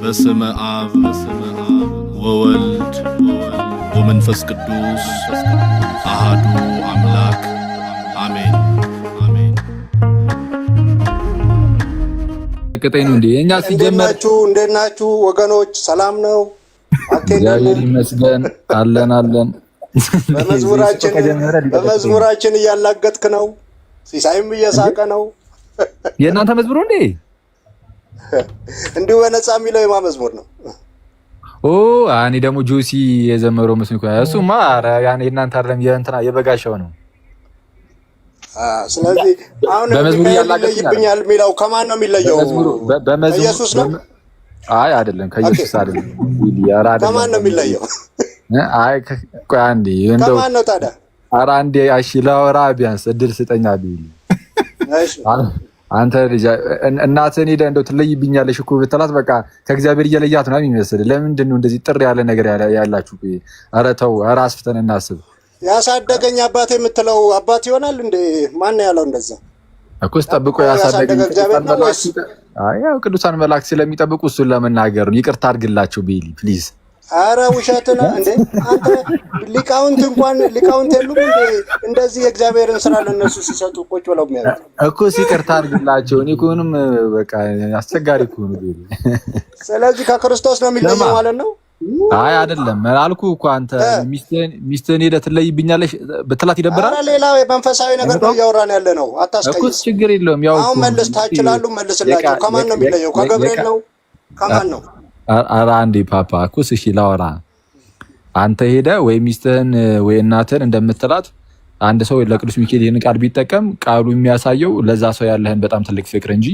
በስመ አብ ወወልድ ወመንፈስ ቅዱስ አሐዱ አምላክ አሜን። ቀጣይ ነው እንዴ? እኛ ሲጀመር እንዴት ናችሁ ወገኖች? ሰላም ነው? እግዚአብሔር ይመስገን አለን። በመዝሙራችን እያላገጥክ ነው። ሲሳይም እየሳቀ ነው። የእናንተ መዝሙር እንዴ? እንዲሁ በነፃ የሚለው የማ መዝሙር ነው? እኔ ደግሞ ጆሲ የዘመረው መስሎኝ። እሱማ ያኔ እናንተ አይደለም የእንትና የበጋሻው ነው። ስለዚህ አሁን በመዝሙር ይለይብኛል የሚለው ከማን ነው የሚለየው? ኢየሱስ ነው? አይ አይደለም፣ ከኢየሱስ አይደለም። ከማን ነው የሚለየው? አይ ቆይ አንዴ እንደው ከማን ነው ታዲያ? ኧረ አንዴ እሺ ላወራ ቢያንስ እድል ስጠኝ ቢል። እሺ አንተ ልጅ እናትህን ሄደህ እንደው ትለይብኛለሽ እኮ ብትላት በቃ ከእግዚአብሔር እየለያት ነው የሚመስል። ለምንድን ነው እንደዚህ ጥሪ ያለ ነገር ያላችሁ? ኧረ ተው፣ ኧረ አስፍተን እናስብ። ያሳደገኝ አባቴ የምትለው አባት ይሆናል እንዴ? ማን ያለው እንደዛ? እኮስ ጠብቆ ያሳደገኝ ያው ቅዱሳን መላእክት ስለሚጠብቁ እሱን ለመናገር ነው። ይቅርታ አድርግላቸው ቢሊ ፕሊዝ። አረ ውሸት ነው እንዴ አንተ? ሊቃውንት የሉም እንዴ እንደዚህ የእግዚአብሔርን ስራ ለነሱ ሲሰጡ ቁጭ ብለው የሚያዩት? እኮ ይቅርታ አድርግላቸው። እኔ እኮንም በቃ አስቸጋሪ እኮ ነው ቢሊ። ስለዚህ ከክርስቶስ ነው የሚለየው ማለት ነው? አይ አይደለም አልኩህ እኮ አንተ ሚስትህን ሄደህ ትለይብኛለሽ ብትላት ይደብራል። አረ ሌላው የመንፈሳዊ ነገር ነው እያወራን ያለ ነው። አታስቀይስ እኮ ችግር የለውም። ያው አሁን መልስ ታችላሉ፣ መልስላቸው። ከማን ነው የሚለየው? ከገብርኤል ነው? ከማን ነው? አረ አንዴ ፓፓ እኮ እሺ ላወራ። አንተ ሄደህ ወይ ሚስትህን ወይ እናትህን እንደምትላት አንድ ሰው ለቅዱስ ሚካኤል ይህን ቃል ቢጠቀም ቃሉ የሚያሳየው ለዛ ሰው ያለህን በጣም ትልቅ ፍቅር እንጂ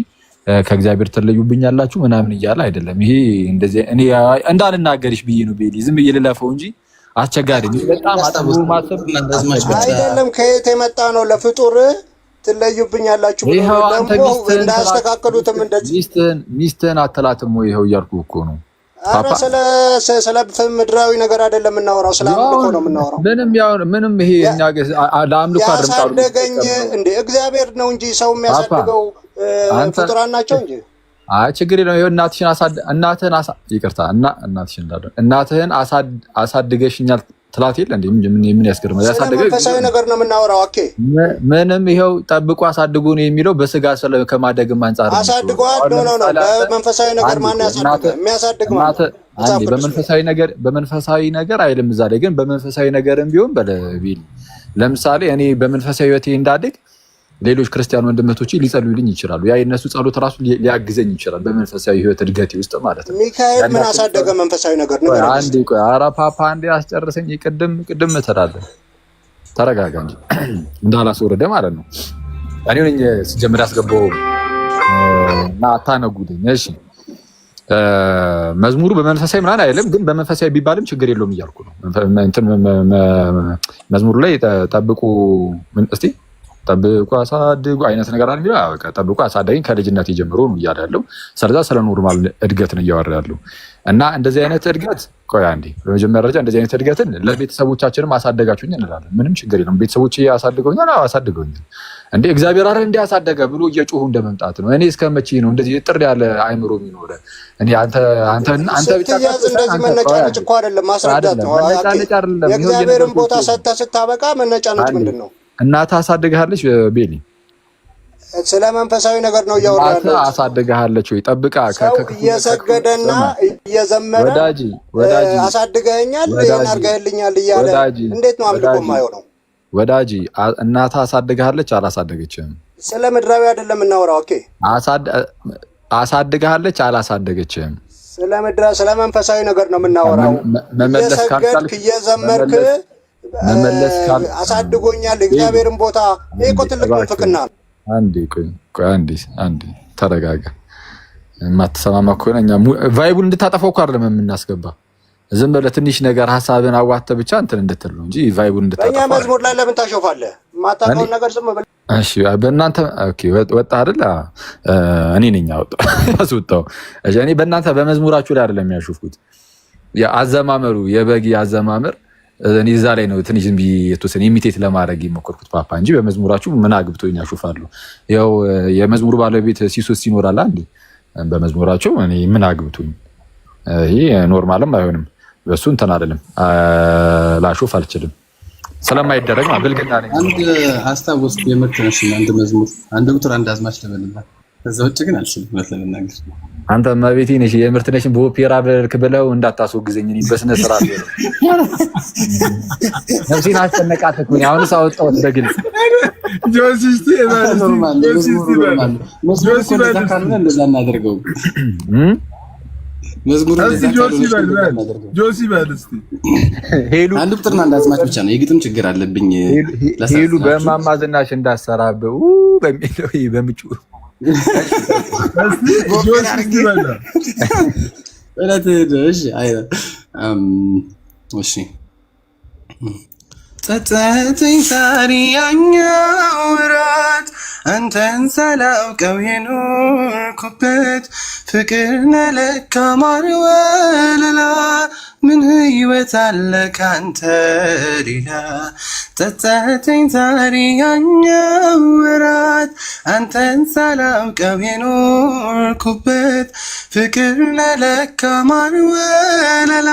ከእግዚአብሔር ትለዩብኛላችሁ ምናምን እያለ አይደለም። ይሄ እንደዚህ እኔ እንዳልናገርሽ ብዬ ነው ቤሊ፣ ዝም ብዬ ልለፈው እንጂ አስቸጋሪ ነው በጣም አጥቦ ማሰብ አይደለም። ከየት የመጣ ነው? ለፍጡር ትለዩብኛላችሁ ብሎ ደግሞ እንዳስተካከሉትም እንደዚህ ሚስትህን አትላትም ወይ? ይኸው እያልኩህ እኮ ነው። አረ ስለ ምድራዊ ነገር አይደለም የምናወራው፣ ስለ አምልኮ ነው የምናወራው። ምንም ይሄ እኛ ለአምልኮ አይደለም። ያሳደገኝ እንዴ እግዚአብሔር ነው እንጂ ሰው የሚያሳድገው ፍጡራን ናቸው እንጂ። አይ ችግር የለውም። ይኸው እናትህን አሳድገሽኛል ትላት የለ እንዴ? ምን ያስገርማል? ያሳደገው መንፈሳዊ ነገር ነው የምናወራው። ኦኬ ምንም ይኸው ጠብቆ አሳድጎ ነው የሚለው በስጋ ከማደግም አንፃር ነው። አሳድጓል ነው በመንፈሳዊ ነገር ማን ያሳድጋል? የሚያሳድግ ማለት በመንፈሳዊ ነገር አይልም እዛ ላይ። ግን በመንፈሳዊ ነገርም ቢሆን በለቢል ለምሳሌ እኔ በመንፈሳዊ ህይወቴ እንዳድግ ሌሎች ክርስቲያን ወንድሞቼ ሊጸልዩልኝ ይችላሉ። ያ የነሱ ጸሎት ራሱ ሊያግዘኝ ይችላል በመንፈሳዊ ህይወት እድገቴ ውስጥ ማለት ነው። ሚካኤል ምን አሳደገ? መንፈሳዊ ነገር ነው። አንዴ ቆይ፣ ኧረ ፓፓ አንዴ አስጨርሰኝ። ቅድም እተዳለሁ። ተረጋጋ እንጂ እንዳላስወረደ ማለት ነው። እኔ ነኝ ሲጀምር ያስገባው እና አታነጉደኝ። እሺ መዝሙሩ በመንፈሳዊ ምናምን አይልም፣ ግን በመንፈሳዊ ቢባልም ችግር የለውም እያልኩ ነው። መዝሙሩ ላይ ጠብቁ እስቲ ጠብቁ አሳድጉ አይነት ነገር አለ። በቃ ጠብቁ አሳደገኝ ከልጅነት ጀምሮ ነው እያለ ያለው። ስለዛ ስለ ኖርማል እድገት ነው እያወራ ያለው። እና እንደዚህ አይነት እድገት ቆይ አንዴ፣ በመጀመሪያ ደረጃ እንደዚህ አይነት እድገትን ለቤተሰቦቻችንም አሳደጋችሁኝ እንላለን። ምንም ችግር የለም። ቤተሰቦቼ አሳድገውኛል። አሳድገውኛል እንዴ እግዚአብሔር አይደል እንዲያሳደገ ብሎ እየጮሁ እንደመምጣት ነው። እኔ እስከመቼ ነው እንደዚህ ጥር ያለ አይምሮ የሚኖረ? እኔ አንተ ብቻ እንደዚህ መነጫነጭ እኮ አይደለም፣ ማስረዳት ነው። የእግዚአብሔርን ቦታ ሰጥተህ ስታበቃ መነጫነጭ ምንድን ነው? እናትህ አሳድግሃለች ቤሊ? ስለ መንፈሳዊ ነገር ነው እያወራለሁ። አሳድግሃለች ወይ? ጠብቃ እየሰገደና እየዘመረ ወዳጅ አሳድገኸኛል፣ ይሄን አድርገህልኛል እያለ እንዴት ነው አምልኮ የማይሆነው? ወዳጅ እናትህ አሳድግሃለች አላሳደገችም? ስለ ምድራዊ አይደለም የምናወራው። ኦኬ አሳድግሃለች አላሳደገችም? ስለ መንፈሳዊ ነገር ነው የምናወራው። እየሰገድክ እየዘመርክ አሳድጎኛል እግዚአብሔርን ቦታ። ይሄ እኮ ትልቅ ፍቅና። አንዴ ቆይ አንዴ ተረጋጋ። የማትሰማማ ከሆነ እኛ ቫይቡን እንድታጠፋው እኮ አይደለም የምናስገባ። ዝም ብለህ ትንሽ ነገር ሀሳብን አዋተህ ብቻ እንትን እንድትል ነው እንጂ ቫይቡን እንድታጠፋው። በእኛ መዝሙር ላይ ለምን ታሾፋለህ? የማታውቀውን ነገር ዝም ብለህ እሺ። በእናንተ ኦኬ ወጣ አይደል? እኔ ነኝ ያስወጣው። እኔ በእናንተ በመዝሙራችሁ ላይ አይደለም የሚያሾፍኩት። የአዘማመሩ የበግ አዘማመር እኔ እዛ ላይ ነው ትንሽ ዝም ብዬ የተወሰነ ኢሚቴት ለማድረግ የሞከርኩት ፓፓ እንጂ በመዝሙራችሁ ምን አግብቶኝ ያሾፋለሁ? ያው የመዝሙሩ ባለቤት ሲሶስ ይኖራል አንዴ በመዝሙራቸው እኔ ምን አግብቶኝ ይሄ ኖርማልም አይሆንም። በሱ እንትን አይደለም ላሾፍ አልችልም ስለማይደረግ ብልግና ነኝ። አንድ አስታወስኩ የምርትነሽ አንድ መዝሙር አንድ ቁጥር አንድ አዝማች ልበልና ከዛ ውጭ ግን አልችልም እውነት ለመናገር። አንተ መቤቴ ነሽ የምርትነሽን በኦፔራ በልክ ብለው እንዳታስወግዘኝ እኔ በስነ ስርዓት ነው ነፍሴን አስጨነቃት እኮ ነው። አሁንስ አወጣሁት በግልጽ ጆሲስቲ ኖርማል መዝሙር ካልሆነ እንደዛ እናደርገው መዝሙር ጆሲ ባልስቲ ሄሉ አንድ ቁጥርና አንድ አዝማች ብቻ ነው። የግጥም ችግር አለብኝ። ሄሉ በማማ ዝናሽ እንዳሰራበው በሚለው በምጩ ጆሲስቲ ባላ እሺ ጸጸተኝ ዛሬ ያኛው ወራት አንተን ሳላውቀው የኖርኩበት ፍቅር ነለካ ማር ወለላ ምን ህይወት አለ ካንተ ሌላ ጸጸተኝ ዛሬ ያኛው ወራት አንተን ሳላውቀው የኖርኩበት ፍቅር ነለካ ማር ወለላ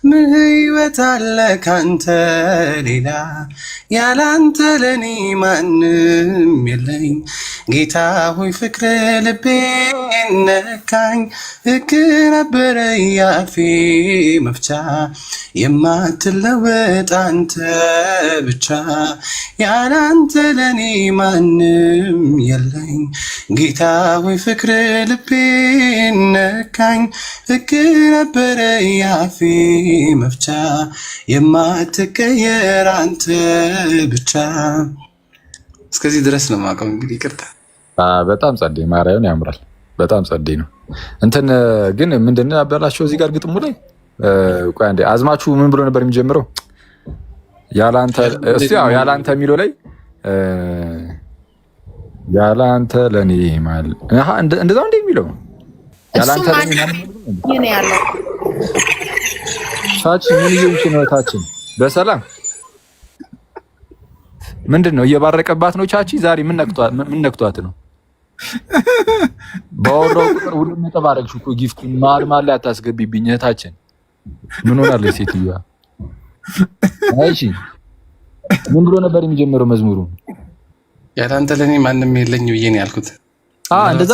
ምን ህይወት አለ ካንተ ሌላ ያላንተ ለኔ ማንም የለኝ ጌታ ሆይ ፍቅር ልቤን ነካኝ ህግ ነበረ ያፌ መፍቻ የማትለወጥ አንተ ብቻ ያላንተ ለኔ ማንም የለኝ ጌታ ሆይ ፍቅር ልቤን ነካኝ ህግ ነበረ ያፌ መፍቻ የማትቀየር አንተ ብቻ። እስከዚህ ድረስ ነው የማውቀው። እንግዲህ ይቅርታ። በጣም ጸዴ ማርያምን ያምራል። በጣም ጸዴ ነው። እንትን ግን ምንድነው ያበላቸው እዚህ ጋር ግጥሙ ላይ ቆይ አንዴ አዝማቹ ምን ብሎ ነበር የሚጀምረው? ያላንተ እስቲ ያው ያላንተ የሚለው ላይ ያላንተ ለኔ ማለት እንደዛው እንደ የሚለው ያላንተ ለኔ ማለት ነው ያለው ታች ምን ይሁን ነው ታችን በሰላም ምንድነው እየባረቀባት ነው ቻቺ ዛሬ ምን ነክቷት ነው? ባወራው ቁጥር ሁሉም ተባረክሽ እኮ ጊፍት ማል ላይ አታስገቢብኝ እህታችን ምን ሆናለች ሴትዮዋ? እሺ ምን ብሎ ነበር የሚጀምረው መዝሙሩ? ያላንተ ለኔ ማንም የለኝ ብዬ ነው ያልኩት። እንደዛ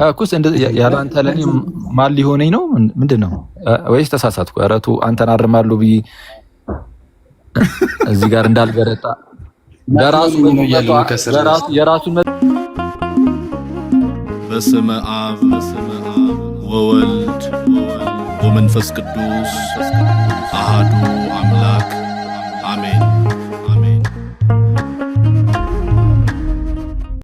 እኮስ ያላንተ ለኔ ማን ሊሆነኝ ነው ምንድነው? ወይስ ተሳሳትኩ? ኧረ ተው አንተን አርማለሁ ብዬ እዚህ ጋር እንዳልገረጣ የራሱን በስመ አብ ወወልድ ወመንፈስ ቅዱስ